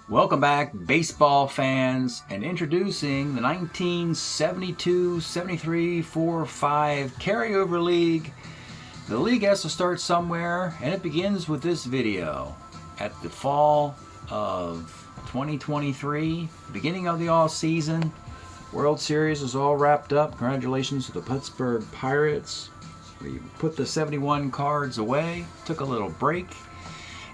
Welcome back, baseball fans, and introducing the 1972-73 4-5 carryover league. The league has to start somewhere, and it begins with this video. At the fall of 2023, beginning of the off-season, World Series is all wrapped up. Congratulations to the Pittsburgh Pirates. We put the 71 cards away, took a little break.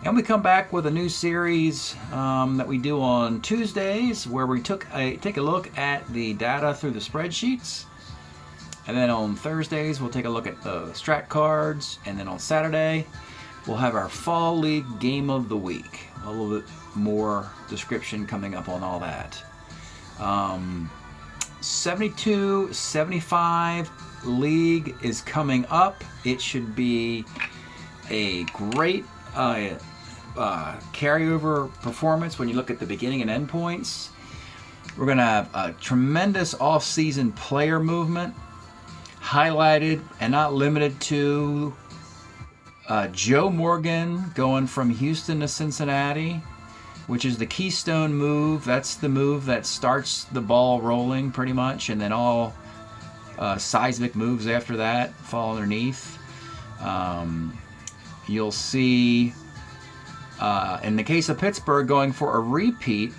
And we come back with a new series that we do on Tuesdays, where we take a look at the data through the spreadsheets. And then on Thursdays, we'll take a look at the strat cards. And then on Saturday, we'll have our Fall League Game of the Week. A little bit more description coming up on all that. 72-75 League is coming up. It should be a great carryover performance when you look at the beginning and end points. We're going to have a tremendous off-season player movement, highlighted and not limited to Joe Morgan going from Houston to Cincinnati, which is the keystone move. That's the move that starts the ball rolling pretty much, and then all seismic moves after that fall underneath. You'll see, in the case of Pittsburgh, going for a repeat.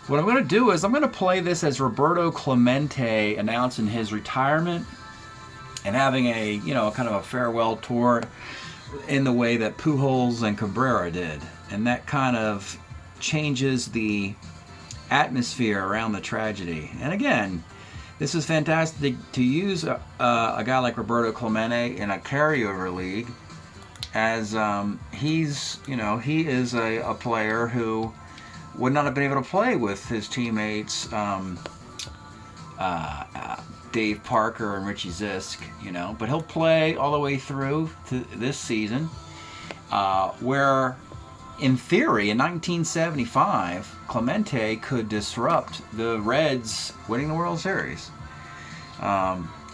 What I'm going to do is I'm going to play this as Roberto Clemente announcing his retirement and having a, kind of a farewell tour in the way that Pujols and Cabrera did. And that kind of changes the atmosphere around the tragedy. And again, this is fantastic to use a guy like Roberto Clemente in a carryover league, as he is a player who would not have been able to play with his teammates Dave Parker and Richie Zisk, but he'll play all the way through to this season, where in theory in 1975 Clemente could disrupt the Reds winning the World Series.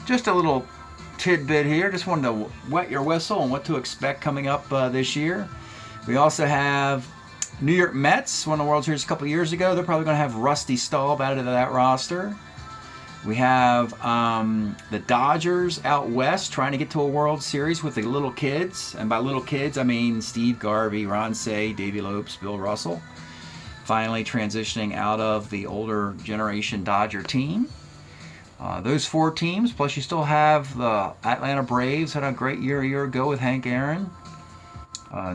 Just a little tidbit here. Just wanted to wet your whistle on what to expect coming up this year. We also have New York Mets won the World Series a couple years ago. They're probably going to have Rusty Staub added to that roster. We have the Dodgers out west trying to get to a World Series with the little kids. And by little kids, I mean Steve Garvey, Ron Cey, Davey Lopes, Bill Russell. Finally transitioning out of the older generation Dodger team. Those four teams, plus you still have the Atlanta Braves, had a great year a year ago with Hank Aaron.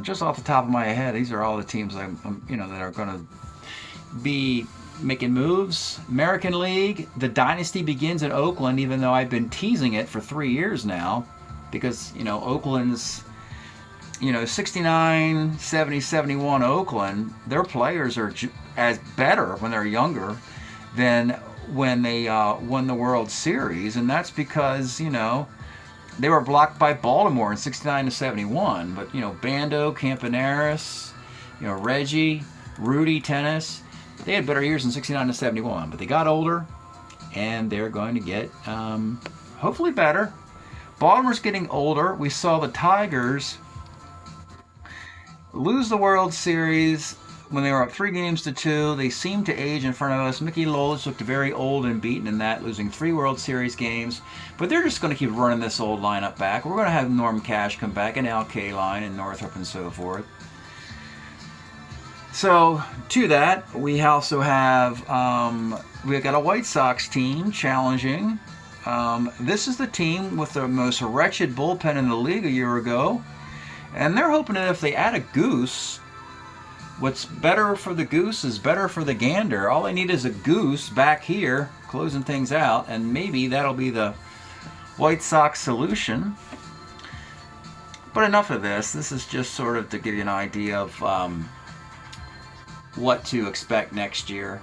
Just off the top of my head, these are all the teams that are going to be making moves. American League, the dynasty begins in Oakland, even though I've been teasing it for 3 years now, because Oakland's 69, 70, 71 Oakland, their players are as better when they're younger than when they won the World Series, and that's because they were blocked by Baltimore in 69 to 71. But Bando, Campaneris, Reggie, Rudy, Tennis, they had better years in 69 to 71. But they got older, and they're going to get hopefully better. Baltimore's getting older. We saw the Tigers lose the World Series when they were up 3-2. They seemed to age in front of us. Mickey Lolich looked very old and beaten in that, losing 3 World Series games. But they're just going to keep running this old lineup back. We're going to have Norm Cash come back, and Al Kaline and Northrop and so forth. So, to that, we also have, we've got a White Sox team challenging. This is the team with the most wretched bullpen in the league a year ago. And they're hoping that if they add a goose, what's better for the goose is better for the gander. All they need is a goose back here, closing things out, and maybe that'll be the White Sox solution. But enough of this. This is just sort of to give you an idea of what to expect next year.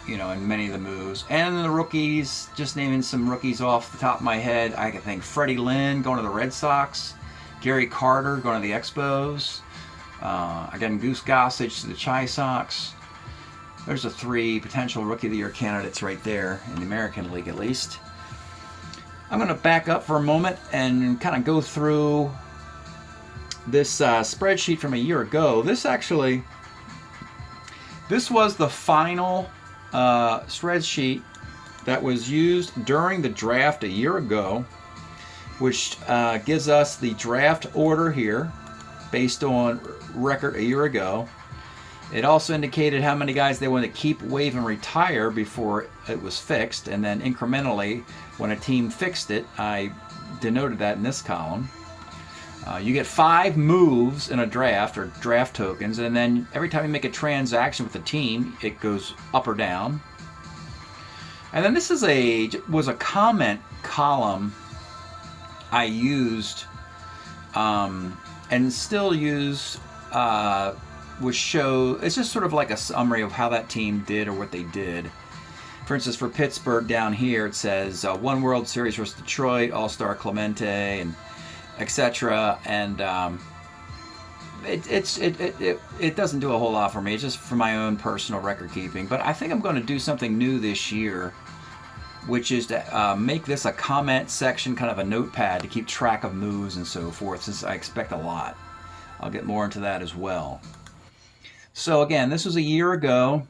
In many of the moves. And the rookies, just naming some rookies off the top of my head, I can think Freddie Lynn going to the Red Sox, Gary Carter going to the Expos, again Goose Gossage to the Chi Sox. There's the 3 potential Rookie of the Year candidates right there, in the American League at least. I'm going to back up for a moment and kind of go through this spreadsheet from a year ago. This actually This was the final spreadsheet that was used during the draft a year ago, which gives us the draft order here based on record a year ago. It also indicated how many guys they wanted to keep, waive, and retire before it was fixed, and then incrementally, when a team fixed it, I denoted that in this column. You get 5 moves in a draft, or draft tokens, and then every time you make a transaction with a team, it goes up or down. And then this is was a comment column I used and still use, which show, it's just sort of like a summary of how that team did or what they did. For instance, for Pittsburgh down here, it says 1 World Series versus Detroit, All-Star Clemente, and etc. And it doesn't do a whole lot for me. It's just for my own personal record keeping. But I think I'm going to do something new this year, which is to make this a comment section, kind of a notepad to keep track of moves and so forth, since I expect a lot. I'll get more into that as well. So again, this was a year ago.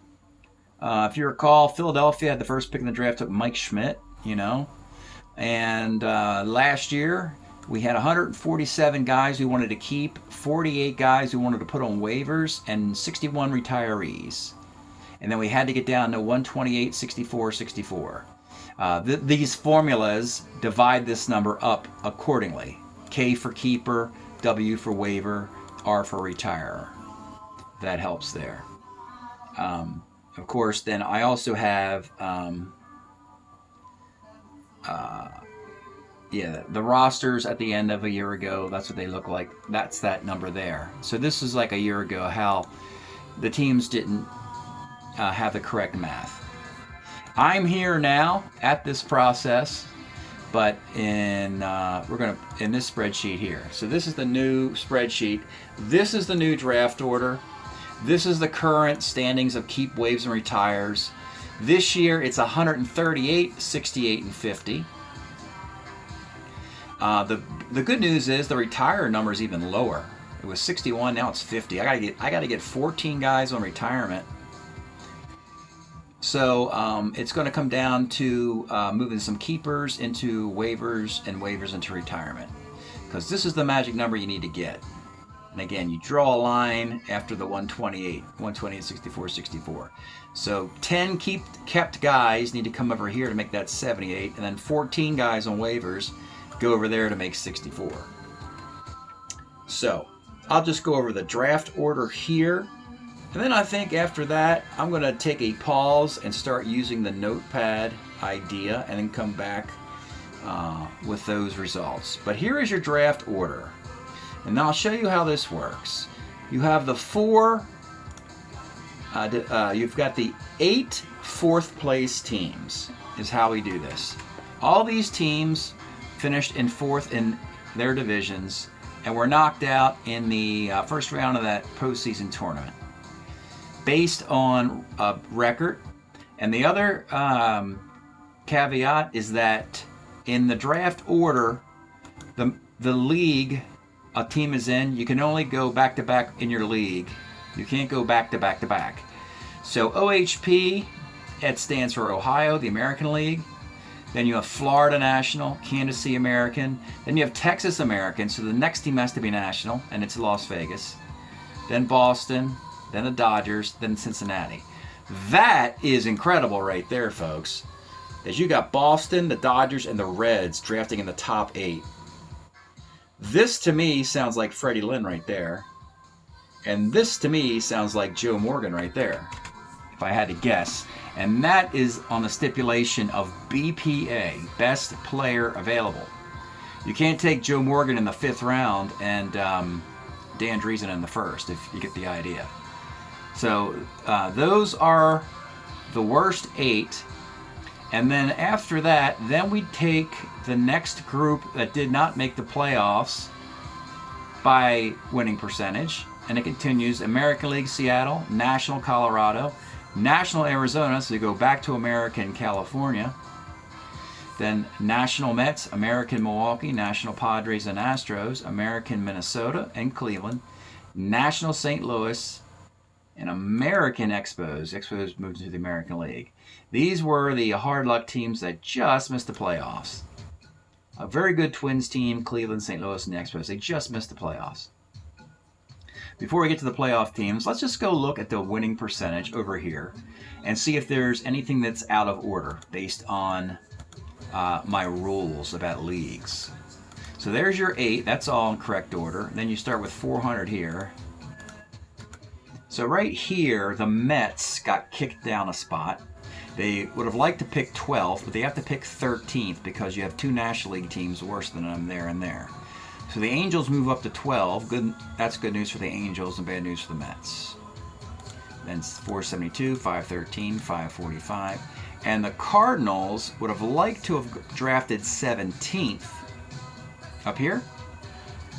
If you recall, Philadelphia had the first pick in the draft, took Mike Schmidt, you know. And last year, we had 147 guys we wanted to keep, 48 guys we wanted to put on waivers, and 61 retirees. And then we had to get down to 128, 64, 64. These formulas divide this number up accordingly. K for keeper, W for waiver, R for retirer. That helps there. Of course, then I also have the rosters at the end of a year ago. That's what they look like. That's that number there. So this is like a year ago, how the teams didn't have the correct math. I'm here now at this process, but in in this spreadsheet here. So this is the new spreadsheet. This is the new draft order. This is the current standings of keep, waives, and retires. This year it's 138, 68, and 50. The good news is the retire number is even lower. It was 61, now it's 50. I gotta get 14 guys on retirement. So it's going to come down to moving some keepers into waivers and waivers into retirement, because this is the magic number you need to get. And again, you draw a line after the 128, 64, 64. So 10 kept guys need to come over here to make that 78, and then 14 guys on waivers go over there to make 64. So I'll just go over the draft order here. And then I think after that, I'm going to take a pause and start using the notepad idea and then come back with those results. But here is your draft order. And I'll show you how this works. You have the you've got the 8 fourth place teams is how we do this. All these teams finished in 4th in their divisions and were knocked out in the first round of that postseason tournament, based on a record. And the other caveat is that in the draft order, the league a team is in, you can only go back-to-back in your league. You can't go back-to-back-to-back. So OHP, it stands for Ohio, the American League. Then you have Florida National, Kansas City American. Then you have Texas American, so the next team has to be national, and it's Las Vegas. Then Boston, then the Dodgers, then Cincinnati. That is incredible right there, folks. As you got Boston, the Dodgers, and the Reds drafting in the top 8. This to me sounds like Freddie Lynn right there. And this to me sounds like Joe Morgan right there, if I had to guess. And that is on the stipulation of BPA, best player available. You can't take Joe Morgan in the 5th round and Dan Driesen in the 1st, if you get the idea. So those are the worst 8. And then after that, then we take the next group that did not make the playoffs by winning percentage. And it continues American League Seattle, National Colorado, National Arizona, so you go back to American California. Then National Mets, American Milwaukee, National Padres and Astros, American Minnesota and Cleveland, National St. Louis, and American Expos. Expos moved into the American League. These were the hard luck teams that just missed the playoffs. A very good Twins team, Cleveland, St. Louis, and the Expos. They just missed the playoffs. Before we get to the playoff teams, let's just go look at the winning percentage over here and see if there's anything that's out of order based on my rules about leagues. So there's your 8. That's all in correct order. Then you start with 400 here. So right here, the Mets got kicked down a spot. They would have liked to pick 12th, but they have to pick 13th because you have 2 National League teams worse than them there and there. So the Angels move up to 12. Good, that's good news for the Angels and bad news for the Mets. Then 472, 513, 545. And the Cardinals would have liked to have drafted 17th up here,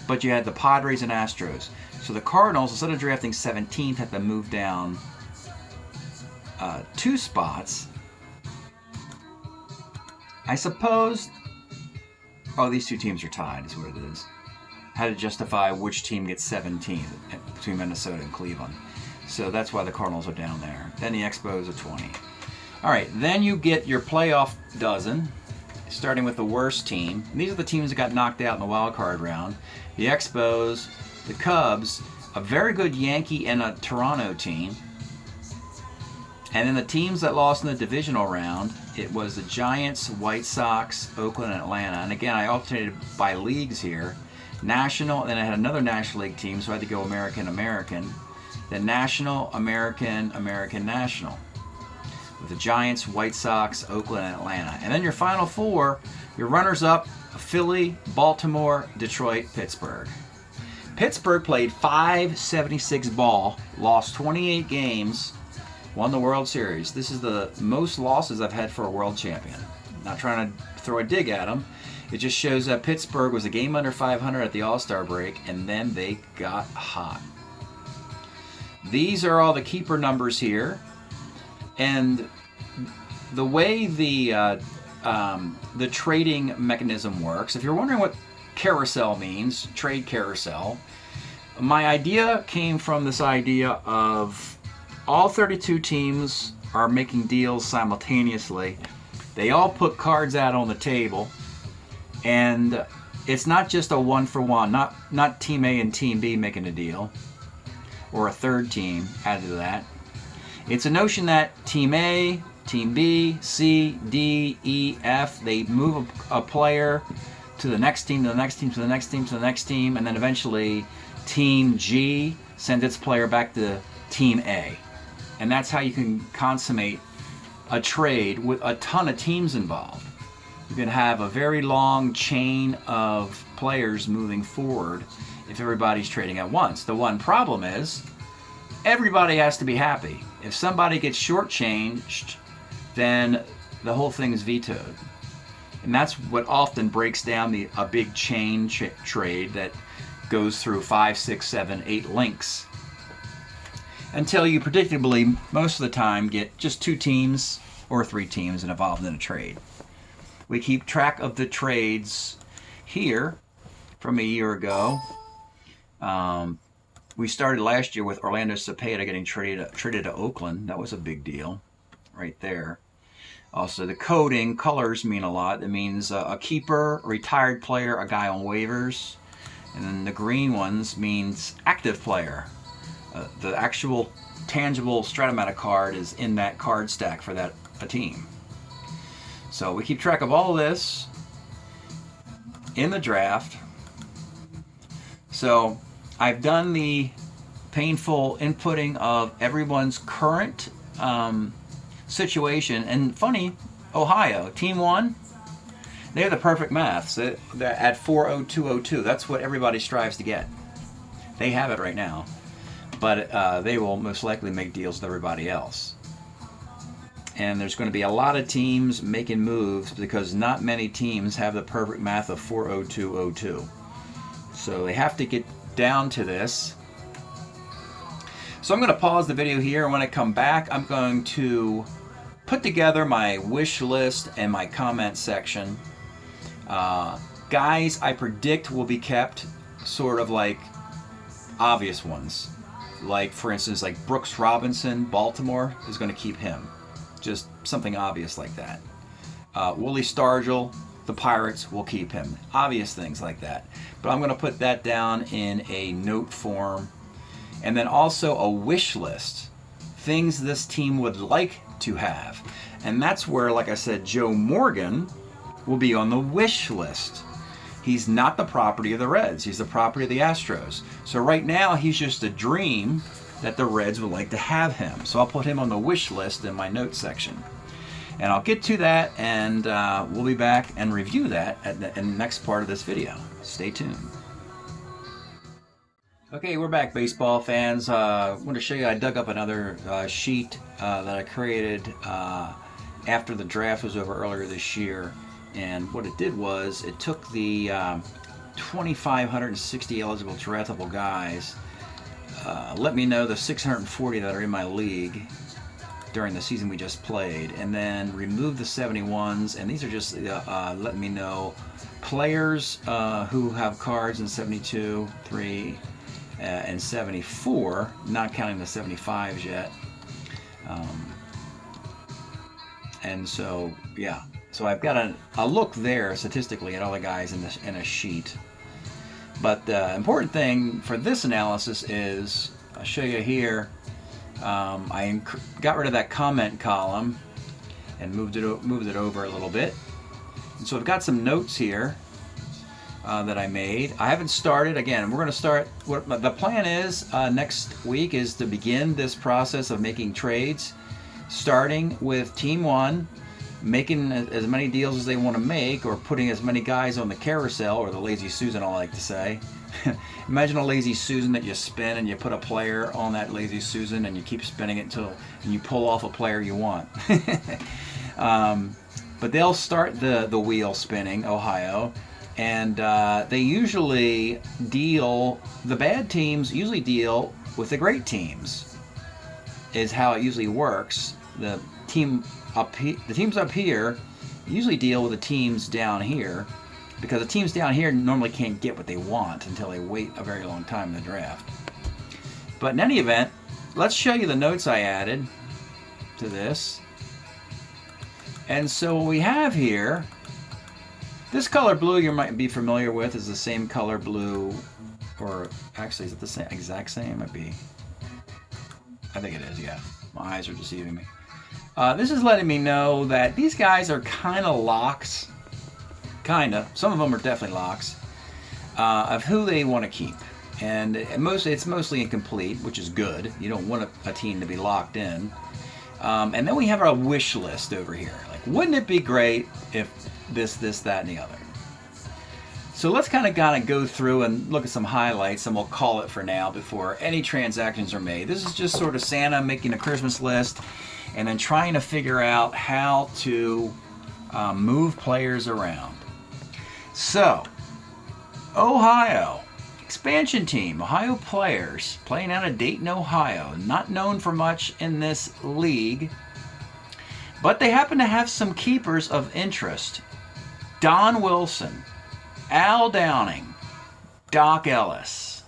but you had the Padres and Astros. So the Cardinals, instead of drafting 17th, had to move down 2 spots. I suppose, oh, these 2 teams are tied is what it is. How to justify which team gets 17th between Minnesota and Cleveland. So that's why the Cardinals are down there. Then the Expos are 20. All right, then you get your playoff dozen, starting with the worst team. And these are the teams that got knocked out in the wild card round. The Expos, the Cubs, a very good Yankee and a Toronto team. And then the teams that lost in the divisional round, it was the Giants, White Sox, Oakland, and Atlanta. And again, I alternated by leagues here. National, then I had another National League team, so I had to go American, American. Then National, American, American, National. With the Giants, White Sox, Oakland, and Atlanta. And then your final 4, your runners-up, Philly, Baltimore, Detroit, Pittsburgh. Pittsburgh played .576 ball, lost 28 games, won the World Series. This is the most losses I've had for a world champion. Not trying to throw a dig at them. It just shows that Pittsburgh was a game under 500 at the All-Star break, and then they got hot. These are all the keeper numbers here. And the way the trading mechanism works, if you're wondering what carousel means, trade carousel, my idea came from this idea of all 32 teams are making deals simultaneously. They all put cards out on the table, and it's not just a 1-for-1, not Team A and Team B making a deal, or a third team added to that. It's a notion that Team A, Team B, C, D, E, F, they move a player to the next team, to the next team, to the next team, to the next team, and then eventually Team G sends its player back to Team A. And that's how you can consummate a trade with a ton of teams involved. You can have a very long chain of players moving forward if everybody's trading at once. The one problem is everybody has to be happy. If somebody gets shortchanged, then the whole thing is vetoed. And that's what often breaks down a big chain trade that goes through 5, 6, 7, 8 links until you predictably, most of the time, get just 2 teams or 3 teams involved in a trade. We keep track of the trades here from a year ago. We started last year with Orlando Cepeda getting traded to Oakland. That was a big deal right there. Also, the coding, colors mean a lot. It means a keeper, a retired player, a guy on waivers. And then the green ones means active player. The actual tangible Strat-O-Matic card is in that card stack for a team. So we keep track of all of this in the draft. So I've done the painful inputting of everyone's current situation. And funny, Ohio, Team 1, they have the perfect math. So they're at 40202. That's what everybody strives to get. They have it right now. But they will most likely make deals with everybody else. And there's going to be a lot of teams making moves because not many teams have the perfect math of 40202. So they have to get down to this. So I'm going to pause the video here, and when I come back, I'm going to put together my wish list and my comment section. Guys I predict will be kept, sort of like obvious ones. like for instance, like Brooks Robinson, Baltimore is going to keep him. Just something obvious like that. Willie Stargell, the Pirates will keep him. Obvious things like that. But I'm going to put that down in a note form. And then also a wish list. Things this team would like to have. And that's where, like I said, Joe Morgan will be on the wish list. He's not the property of the Reds. He's the property of the Astros. So right now, he's just a dream that the Reds would like to have him. So I'll put him on the wish list in my notes section. And I'll get to that, and we'll be back and review that in the next part of this video. Stay tuned. Okay, we're back, baseball fans. I want to show you, I dug up another sheet that I created after the draft was over earlier this year. And what it did was, it took the 2,560 eligible draftable guys, let me know the 640 that are in my league during the season we just played, and then remove the 71s, and these are just letting me know players who have cards in 72, 3, and 74, not counting the 75s yet. And so, yeah, so I've got a look there statistically at all the guys in a sheet. But the important thing for this analysis is, I'll show you here, I got rid of that comment column and moved it over a little bit. And so I've got some notes here that I made. I haven't started. Again, we're going to start. What the plan is next week is to begin this process of making trades, starting with Team 1, making as many deals as they want to make, or putting as many guys on the carousel, or the lazy Susan, I like to say. Imagine a lazy Susan that you spin, and you put a player on that lazy Susan, and you keep spinning it until you pull off a player you want. But they'll start the wheel spinning, Ohio, and they usually deal, the bad teams usually deal with the great teams, is how it usually works. The teams up here usually deal with the teams down here, because the teams down here normally can't get what they want until they wait a very long time in the draft. But in any event, let's show you the notes I added to this. And so what we have here, this color blue you might be familiar with, is the same color blue, or actually is it the same, exact same? Might be. I think it is, yeah. My eyes are deceiving me. This is letting me know that these guys are kind of locks. Kinda. Some of them are definitely locks of who they want to keep, and it's mostly incomplete, which is good. You don't want a team to be locked in. And then we have our wish list over here. Like, wouldn't it be great if this, that, and the other? So let's kind of go through and look at some highlights, and we'll call it for now before any transactions are made. This is just sort of Santa making a Christmas list, and then trying to figure out how to move players around. So, Ohio, expansion team, Ohio players playing out of Dayton, Ohio. Not known for much in this league, but they happen to have some keepers of interest. Don Wilson, Al Downing, Doc Ellis.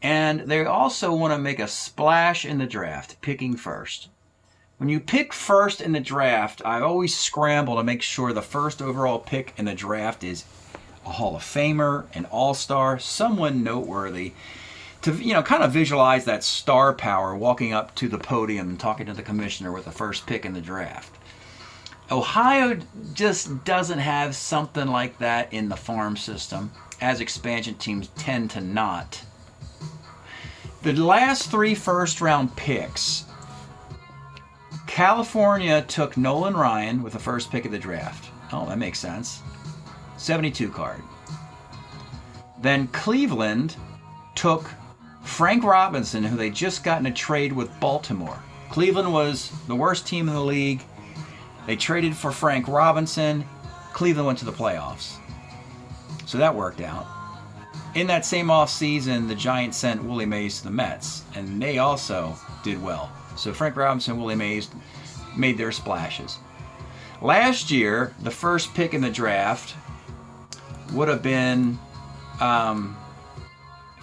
And they also want to make a splash in the draft, picking first. When you pick first in the draft, I always scramble to make sure the first overall pick in the draft is a Hall of Famer, an All-Star, someone noteworthy, to kind of visualize that star power walking up to the podium and talking to the commissioner with the first pick in the draft. Ohio just doesn't have something like that in the farm system, as expansion teams tend to not. The last 3 first-round picks, California took Nolan Ryan with the first pick of the draft. Oh, that makes sense. 72 card. Then Cleveland took Frank Robinson, who they just got in a trade with Baltimore. Cleveland was the worst team in the league. They traded for Frank Robinson. Cleveland went to the playoffs. So that worked out. In that same offseason, the Giants sent Willie Mays to the Mets, and they also did well. So Frank Robinson and Willie Mays made their splashes. Last year, the first pick in the draft would have been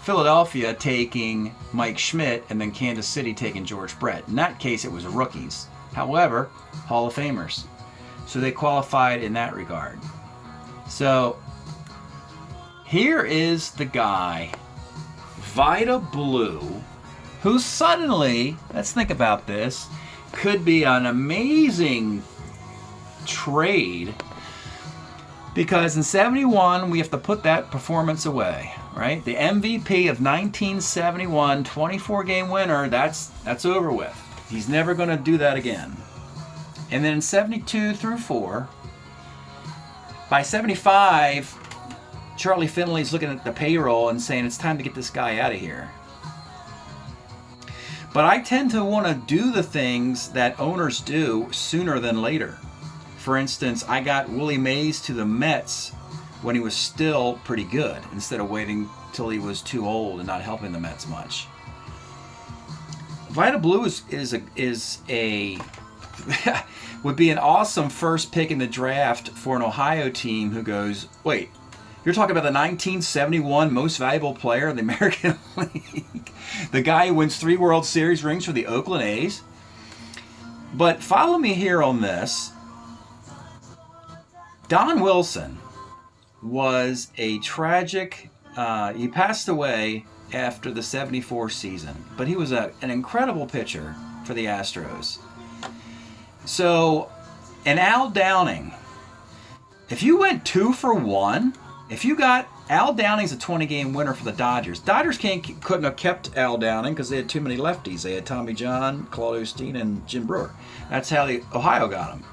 Philadelphia taking Mike Schmidt and then Kansas City taking George Brett. In that case, it was rookies. However, Hall of Famers. So they qualified in that regard. So here is the guy, Vida Blue, who suddenly, let's think about this, could be an amazing trade, because in 71 we have to put that performance away, right? The MVP of 1971, 24-game winner, that's over with. He's never going to do that again. And then in 72 through 4, by 75, Charlie Finley's looking at the payroll and saying it's time to get this guy out of here. But I tend to want to do the things that owners do sooner than later. For instance, I got Willie Mays to the Mets when he was still pretty good, instead of waiting till he was too old and not helping the Mets much. Vida Blue is a would be an awesome first pick in the draft for an Ohio team who goes, wait, you're talking about the 1971 most valuable player in the American League, the guy who wins 3 World Series rings for the Oakland A's. But follow me here on this. Don Wilson was a tragic, he passed away after the 74 season, but he was an incredible pitcher for the Astros. So, and Al Downing, if you went 2 for 1, if you got Al Downing's a 20-game winner for the Dodgers. Dodgers couldn't have kept Al Downing because they had too many lefties. They had Tommy John, Claude Osteen, and Jim Brewer. That's how Ohio got him.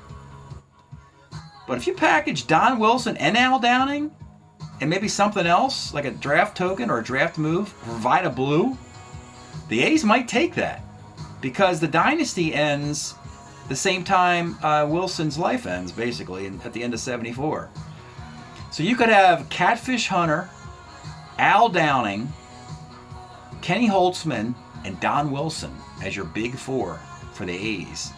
But if you package Don Wilson and Al Downing, and maybe something else, like a draft token or a draft move for Vida Blue, the A's might take that, because the dynasty ends the same time Wilson's life ends, basically, at the end of 74. So you could have Catfish Hunter, Al Downing, Kenny Holtzman, and Don Wilson as your big 4 for the A's.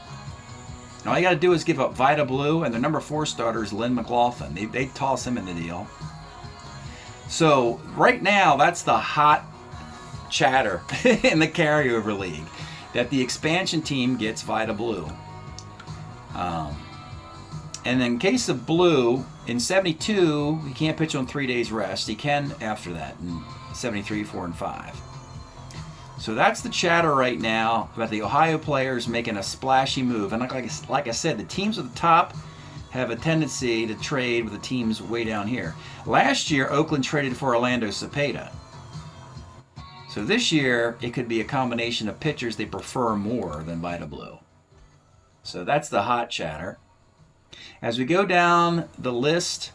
And all you got to do is give up Vida Blue, and their number 4 starter is Lynn McLaughlin. They toss him in the deal. So right now, that's the hot chatter in the carryover league, that the expansion team gets Vida Blue. And in case of Blue, in 72, he can't pitch on 3 days rest. He can after that in 73, 4, and 5. So that's the chatter right now about the Ohio players making a splashy move. And like I said, the teams at the top have a tendency to trade with the teams way down here. Last year, Oakland traded for Orlando Cepeda. So this year, it could be a combination of pitchers they prefer more than Vida Blue. So that's the hot chatter. As we go down the list,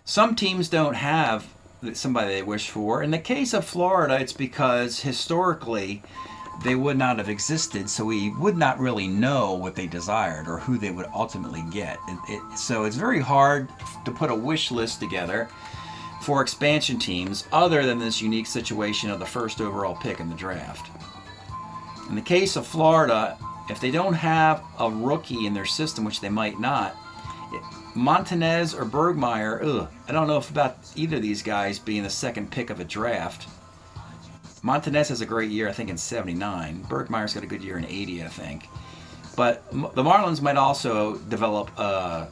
some teams don't have somebody they wish for. In the case of Florida, it's because historically they would not have existed, so we would not really know what they desired or who they would ultimately get. So it's very hard to put a wish list together for expansion teams other than this unique situation of the first overall pick in the draft. In the case of Florida, if they don't have a rookie in their system, which they might not, Montanez or Bergmeyer, I don't know about either of these guys being the second pick of a draft. Montanez has a great year, I think, in 79. Bergmeyer's got a good year in 80, I think. But the Marlins might also develop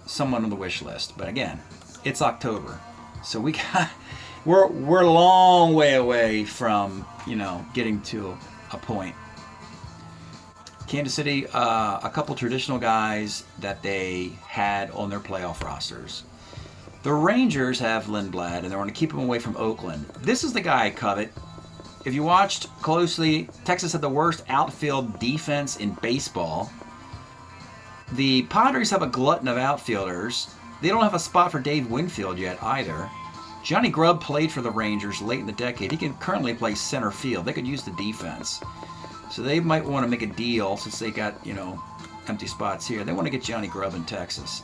someone on the wish list. But again, it's October, so we're a long way away from getting to a point. Kansas City, a couple traditional guys that they had on their playoff rosters. The Rangers have Lindblad, and they want to keep him away from Oakland. This is the guy I covet. If you watched closely, Texas had the worst outfield defense in baseball. The Padres have a glutton of outfielders. They don't have a spot for Dave Winfield yet either. Johnny Grubb played for the Rangers late in the decade. He can currently play center field. They could use the defense. So they might want to make a deal, since they got, empty spots here. They want to get Johnny Grubb in Texas.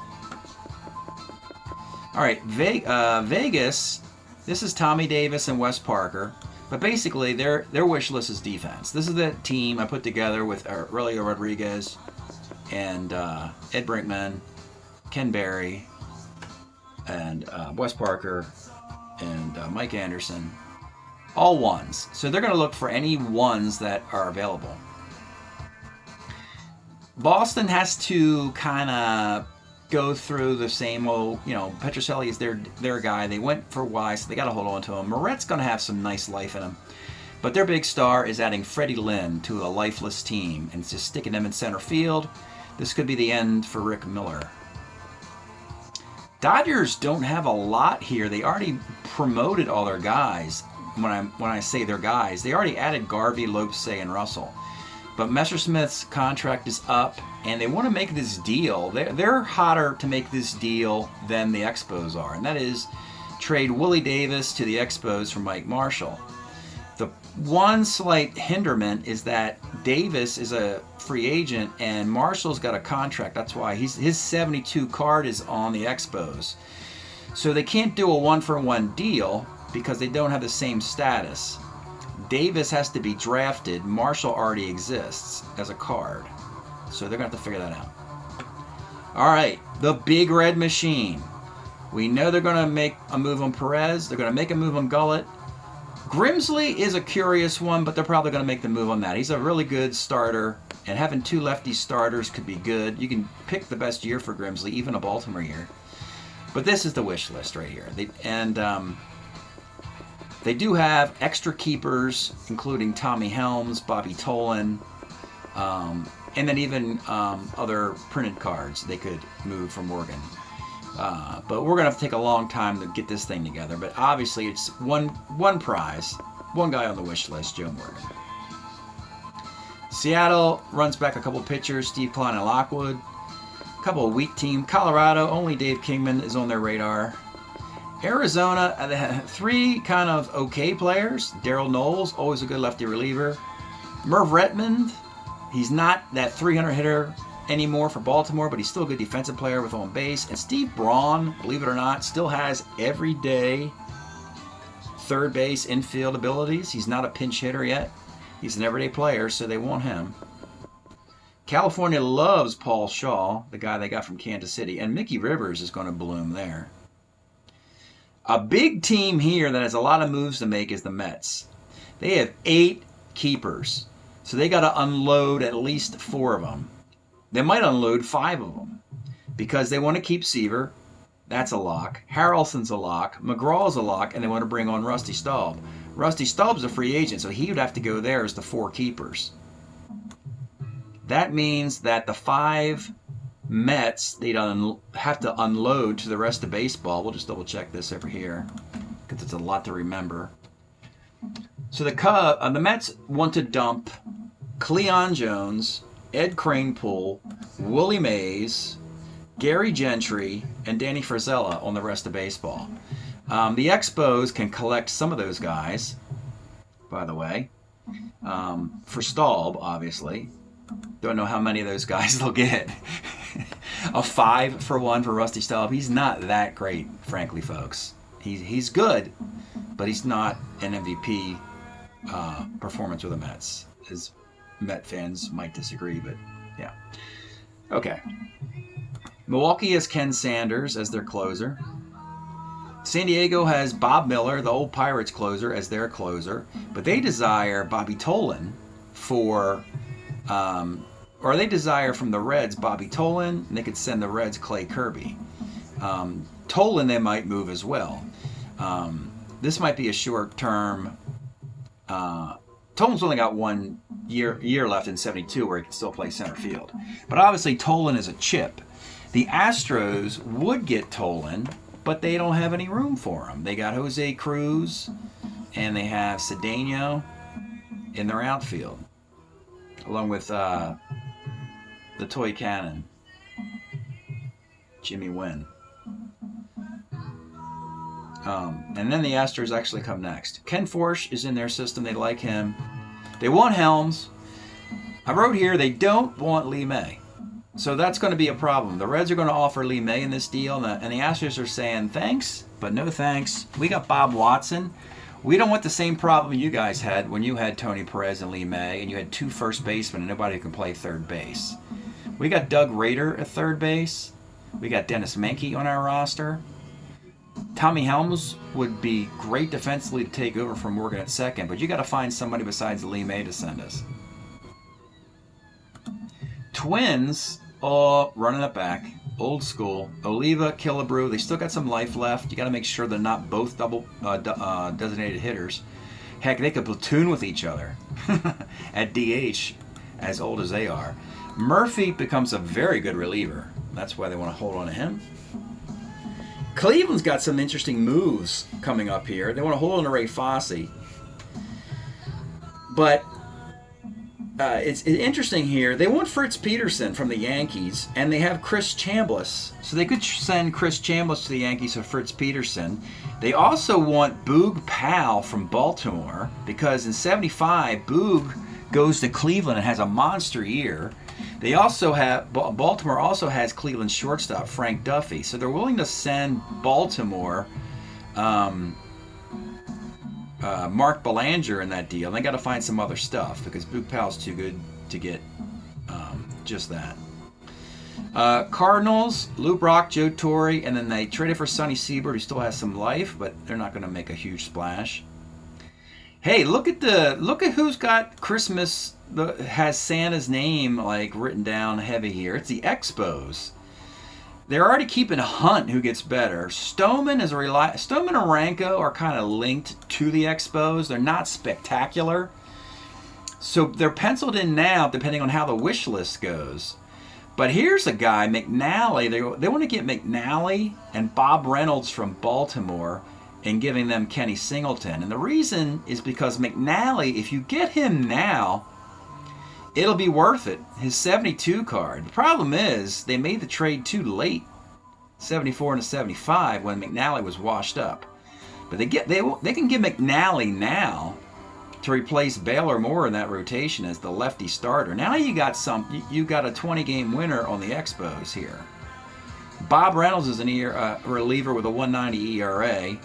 All right, Vegas, this is Tommy Davis and Wes Parker. But basically, their wish list is defense. This is the team I put together with Aurelio Rodriguez and Ed Brinkman, Ken Berry, and Wes Parker, and Mike Anderson. All ones. So they're going to look for any ones that are available. Boston has to kind of go through the same old, you know, Petrocelli is their guy. They went for Y, so they got to hold on to him. Moret's going to have some nice life in him. But their big star is adding Freddie Lynn to a lifeless team and just sticking them in center field. This could be the end for Rick Miller. Dodgers don't have a lot here. They already promoted all their guys. When I say their guys, they already added Garvey, Lopes, and Russell. But Messersmith's contract is up, and they want to make this deal. They're hotter to make this deal than the Expos are, and that is trade Willie Davis to the Expos for Mike Marshall. The one slight hinderment is that Davis is a free agent, and Marshall's got a contract. That's why his 72 card is on the Expos. So they can't do a one-for-one deal because they don't have the same status. Davis has to be drafted. Marshall already exists as a card. So they're going to have to figure that out. All right, the Big Red Machine. We know they're going to make a move on Perez. They're going to make a move on Gullett. Grimsley is a curious one, but they're probably going to make the move on that. He's a really good starter, and having two lefty starters could be good. You can pick the best year for Grimsley, even a Baltimore year. But this is the wish list right here. They do have extra keepers, including Tommy Helms, Bobby Tolan, and then even other printed cards they could move from Morgan. But we're going to have to take a long time to get this thing together. But obviously it's one prize, one guy on the wish list, Joe Morgan. Seattle runs back a couple pitchers, Steve Klein and Lockwood. A couple of weak team. Colorado, only Dave Kingman is on their radar. Arizona, they have three kind of okay players. Darryl Knowles, always a good lefty reliever. Merv Redmond, he's not that 300 hitter anymore for Baltimore, but he's still a good defensive player with on base. And Steve Braun, believe it or not, still has everyday third base infield abilities. He's not a pinch hitter yet. He's an everyday player, so they want him. California loves Paul Shaw, the guy they got from Kansas City, and Mickey Rivers is going to bloom there. A big team here that has a lot of moves to make is the Mets. They have 8 keepers, so they got to unload at least 4 of them. They might unload 5 of them because they want to keep Seaver. That's a lock. Harrelson's a lock. McGraw's a lock, and they want to bring on Rusty Staub. Rusty Staub's a free agent, so he would have to go there as the 4 keepers. That means that the 5 Mets, they'd have to unload to the rest of baseball. We'll just double check this over here because it's a lot to remember. So the Mets want to dump Cleon Jones, Ed Kranepool, Willie Mays, Gary Gentry, and Danny Frizella on the rest of baseball. The Expos can collect some of those guys, by the way, for Staub, obviously. Don't know how many of those guys they'll get. A 5-for-1 for Rusty Staub. He's not that great, frankly, folks. He's good, but he's not an MVP performance with the Mets. As Met fans might disagree, but yeah. Okay. Milwaukee has Ken Sanders as their closer. San Diego has Bob Miller, the old Pirates closer, as their closer, but they desire Bobby Tolan for... or they desire from the Reds Bobby Tolan, and they could send the Reds Clay Kirby. Tolan they might move as well. This might be a short-term... Tolan's only got 1 year left in 72 where he can still play center field. But obviously Tolan is a chip. The Astros would get Tolan, but they don't have any room for him. They got Jose Cruz, and they have Cedeno in their outfield, along with the toy cannon, Jimmy Wynn. And then the Astros actually come next. Ken Forsch is in their system. They like him. They want Helms. I wrote here they don't want Lee May. So that's going to be a problem. The Reds are going to offer Lee May in this deal, and the Astros are saying thanks, but no thanks. We got Bob Watson. We don't want the same problem you guys had when you had Tony Perez and Lee May, and you had 2 first basemen and nobody can play third base. We got Doug Rader at third base. We got Dennis Menke on our roster. Tommy Helms would be great defensively to take over from Morgan at second, but you got to find somebody besides Lee May to send us. Twins, all running it back, old school. Oliva, Killebrew, they still got some life left. You got to make sure they're not both double designated hitters. Heck, they could platoon with each other at DH, as old as they are. Murphy becomes a very good reliever. That's why they want to hold on to him. Cleveland's got some interesting moves coming up here. They want to hold on to Ray Fosse. But it's interesting here. They want Fritz Peterson from the Yankees, and they have Chris Chambliss. So they could send Chris Chambliss to the Yankees for Fritz Peterson. They also want Boog Powell from Baltimore, because in '75, Boog goes to Cleveland and has a monster year. They also have, Baltimore also has Cleveland shortstop Frank Duffy, so they're willing to send Baltimore Mark Belanger in that deal. And they got to find some other stuff because Boog Powell's too good to get just that. Cardinals, Lou Brock, Joe Torre, and then they traded for Sonny Siebert, who still has some life, but they're not going to make a huge splash. Hey, look at who's got Christmas has Santa's name like written down heavy here. It's the Expos. They're already keeping Hunt, who gets better. Stoneman and Ranko are kind of linked to the Expos. They're not spectacular, so they're penciled in now, depending on how the wish list goes. But here's a guy, McNally. They want to get McNally and Bob Reynolds from Baltimore and giving them Kenny Singleton. And the reason is because McNally, if you get him now, it'll be worth it. His 72 card. The problem is they made the trade too late, 74 and 75, when McNally was washed up. But they can give McNally now to replace Baylor Moore in that rotation as the lefty starter. Now you got you got a 20-game winner on the Expos here. Bob Reynolds is a reliever with a 1.90 ERA.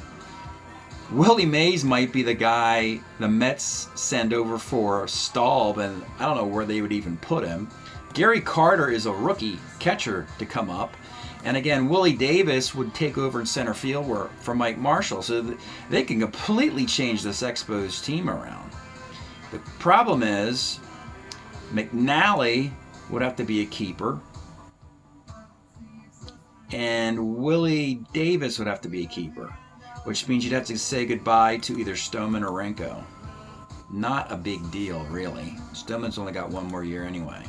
Willie Mays might be the guy the Mets send over for Staub, and I don't know where they would even put him. Gary Carter is a rookie catcher to come up. And again, Willie Davis would take over in center field for Mike Marshall. So they can completely change this Expos team around. The problem is McNally would have to be a keeper. And Willie Davis would have to be a keeper, which means you'd have to say goodbye to either Stoneman or Renko. Not a big deal, really. Stoneman's only got one more year anyway.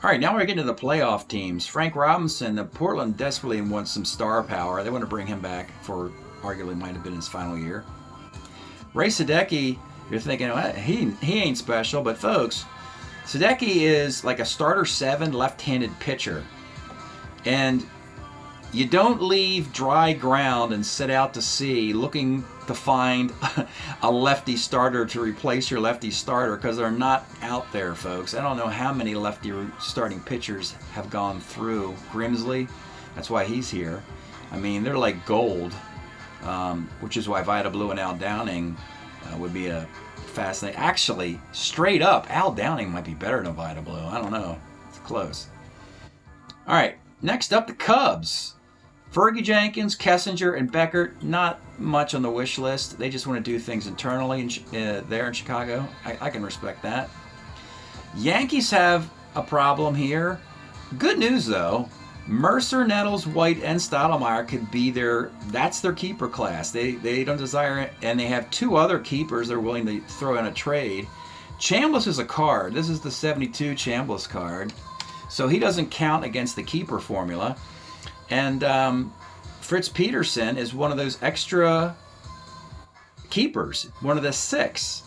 All right, now we're getting to the playoff teams. Frank Robinson, the Portland desperately wants some star power. They want to bring him back for arguably might have been his final year. Ray Sadecki, you're thinking, well, he ain't special, but folks, Sadecki is like a starter 7 left-handed pitcher. And you don't leave dry ground and set out to sea looking to find a lefty starter to replace your lefty starter, because they're not out there, folks. I don't know how many lefty starting pitchers have gone through. Grimsley, that's why he's here. I mean, they're like gold, which is why Vida Blue and Al Downing would be a fascinating. Actually, straight up, Al Downing might be better than Vida Blue. I don't know. It's close. All right, next up, the Cubs. Fergie Jenkins, Kessinger, and Beckert, not much on the wish list. They just want to do things internally there in Chicago. I can respect that. Yankees have a problem here. Good news, though. Mercer, Nettles, White, and Stottlemyre could be that's their keeper class. They don't desire it, and they have 2 other keepers they're willing to throw in a trade. Chambliss is a card. This is the 72 Chambliss card. So he doesn't count against the keeper formula. And Fritz Peterson is one of those extra keepers, one of the 6.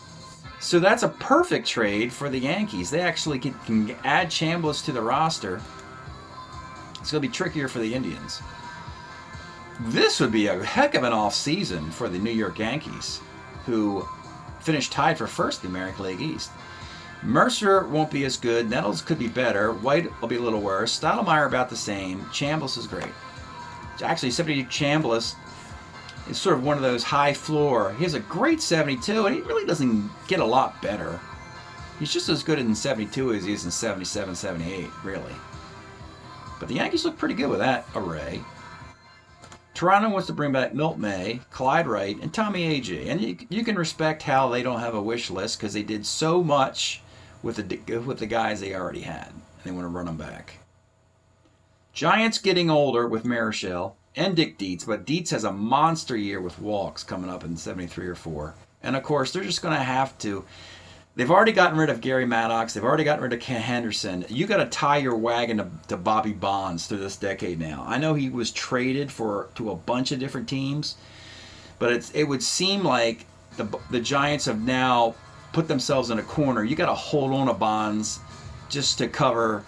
So that's a perfect trade for the Yankees. They actually can add Chambliss to the roster. It's going to be trickier for the Indians. This would be a heck of an offseason for the New York Yankees, who finished tied for first in the American League East. Mercer won't be as good. Nettles could be better. White will be a little worse. Stottlemyre about the same. Chambliss is great. Actually, 72 Chambliss is sort of one of those high floor. He has a great 72, and he really doesn't get a lot better. He's just as good in 72 as he is in 77, 78, really. But the Yankees look pretty good with that array. Toronto wants to bring back Milt May, Clyde Wright, and Tommy Agee. And you can respect how they don't have a wish list because they did so much with the guys they already had. And they want to run them back. Giants getting older with Marichal and Dick Dietz, but Dietz has a monster year with walks coming up in 73 or 4. And of course, they're just going to have to. They've already gotten rid of Gary Maddox. They've already gotten rid of Ken Henderson. You got to tie your wagon to Bobby Bonds through this decade now. I know he was traded to a bunch of different teams, but it would seem like the Giants have now put themselves in a corner. You got to hold on to Bonds just to cover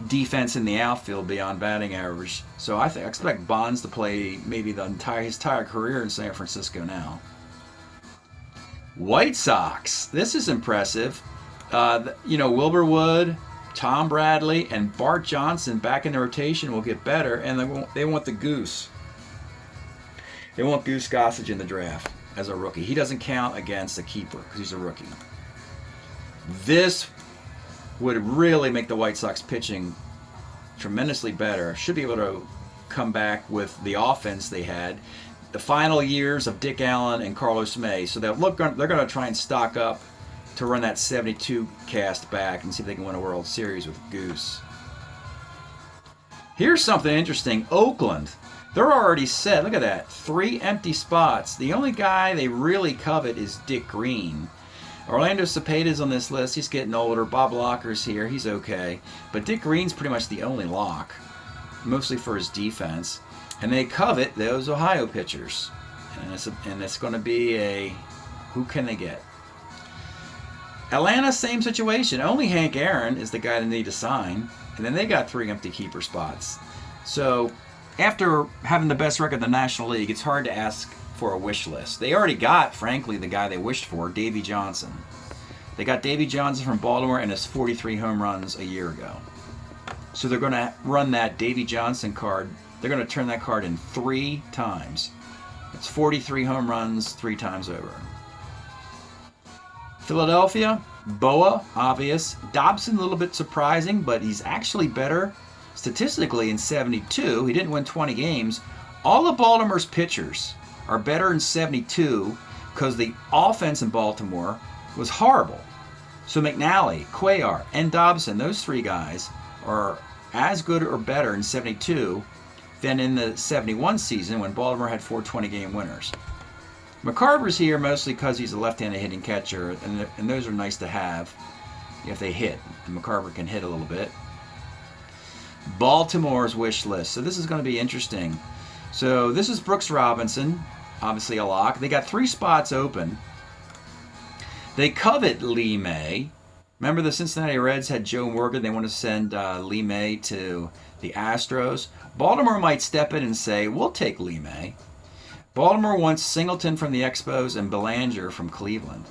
defense in the outfield beyond batting average. So I expect Bonds to play maybe his entire career in San Francisco now. White Sox. This is impressive. Wilbur Wood, Tom Bradley, and Bart Johnson back in the rotation will get better, and they want the Goose. They want Goose Gossage in the draft as a rookie. He doesn't count against a keeper because he's a rookie. This would really make the White Sox pitching tremendously better. Should be able to come back with the offense they had. The final years of Dick Allen and Carlos May. So they're going to try and stock up to run that 72 cast back and see if they can win a World Series with Goose. Here's something interesting. Oakland. They're already set. Look at that. 3 empty spots. The only guy they really covet is Dick Green. Orlando Cepeda's on this list. He's getting older. Bob Locker's here. He's okay. But Dick Green's pretty much the only lock, mostly for his defense. And they covet those Ohio pitchers. And it's going to be who can they get? Atlanta, same situation. Only Hank Aaron is the guy they need to sign. And then they got 3 empty keeper spots. So after having the best record in the National League, it's hard to ask for a wish list. They already got, frankly, the guy they wished for, Davey Johnson. They got Davey Johnson from Baltimore and his 43 home runs a year ago. So they're going to run that Davey Johnson card. They're going to turn that card in 3 times. It's 43 home runs 3 times over. Philadelphia, Boa, obvious. Dobson, a little bit surprising, but he's actually better statistically in 72. He didn't win 20 games. All of Baltimore's pitchers are better in 72 because the offense in Baltimore was horrible. So McNally, Cuellar, and Dobson, those 3 guys are as good or better in 72 than in the 71 season when Baltimore had 4 20-game winners. McCarver's here mostly because he's a left-handed hitting catcher, and those are nice to have if they hit. And McCarver can hit a little bit. Baltimore's wish list. So this is going to be interesting. So this is Brooks Robinson, obviously a lock. They got 3 spots open. They covet Lee May. Remember the Cincinnati Reds had Joe Morgan. They want to send Lee May to the Astros. Baltimore might step in and say, we'll take Lee May. Baltimore wants Singleton from the Expos and Belanger from Cleveland.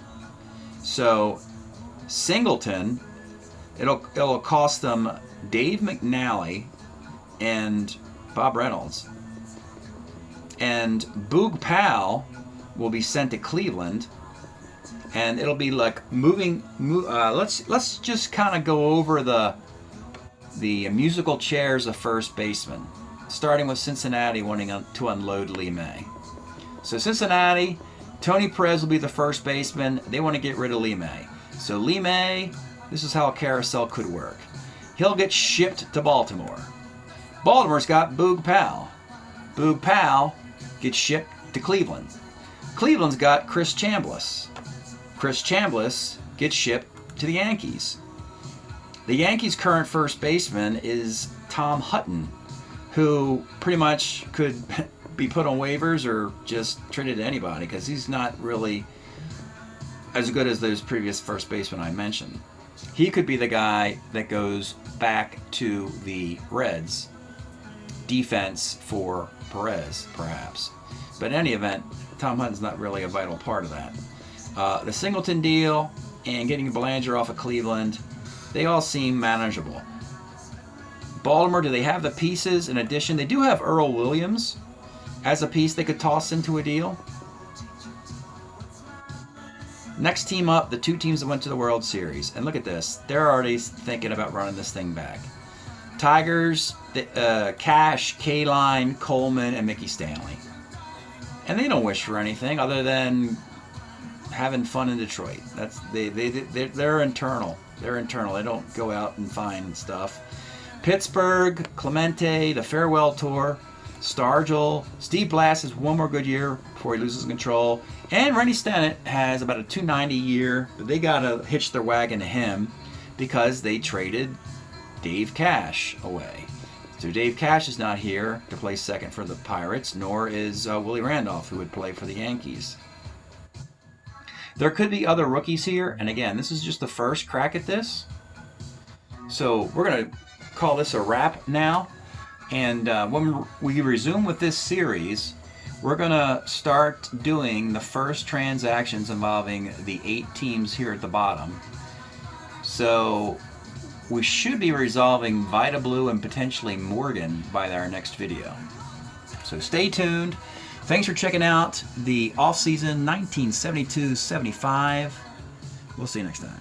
So Singleton, it'll cost them Dave McNally and Bob Reynolds. And Boog Powell will be sent to Cleveland. And it'll be like let's just kind of go over the musical chairs of first baseman, starting with Cincinnati wanting to unload Lee May. So Cincinnati, Tony Perez will be the first baseman. They want to get rid of Lee May. So Lee May, this is how a carousel could work. He'll get shipped to Baltimore. Baltimore's got Boog Powell. Boog Powell gets shipped to Cleveland. Cleveland's got Chris Chambliss. Chris Chambliss gets shipped to the Yankees. The Yankees' current first baseman is Tom Hutton, who pretty much could be put on waivers or just traded to anybody because he's not really as good as those previous first basemen I mentioned. He could be the guy that goes back to the Reds. Defense for Perez, perhaps. But in any event, Tom Hutton's not really a vital part of that. The Singleton deal and getting Belanger off of Cleveland, they all seem manageable. Baltimore, do they have the pieces? In addition, they do have Earl Williams as a piece they could toss into a deal. Next team up, the 2 teams that went to the World Series. And look at this. They're already thinking about running this thing back. Tigers, Cash, K-Line, Coleman, and Mickey Stanley. And they don't wish for anything other than having fun in Detroit. That's they're internal. They're internal. They don't go out and find stuff. Pittsburgh, Clemente, the farewell tour, Stargell, Steve Blass has one more good year before he loses control, and Rennie Stennett has about a 290 year. But they gotta hitch their wagon to him because they traded Dave Cash away. So Dave Cash is not here to play second for the Pirates, nor is Willie Randolph, who would play for the Yankees. There could be other rookies here, and again, this is just the first crack at this. So we're going to call this a wrap now, and when we resume with this series, we're going to start doing the first transactions involving the 8 teams here at the bottom. So we should be resolving Vita Blue and potentially Morgan by our next video. So stay tuned. Thanks for checking out the offseason 1972-75. We'll see you next time.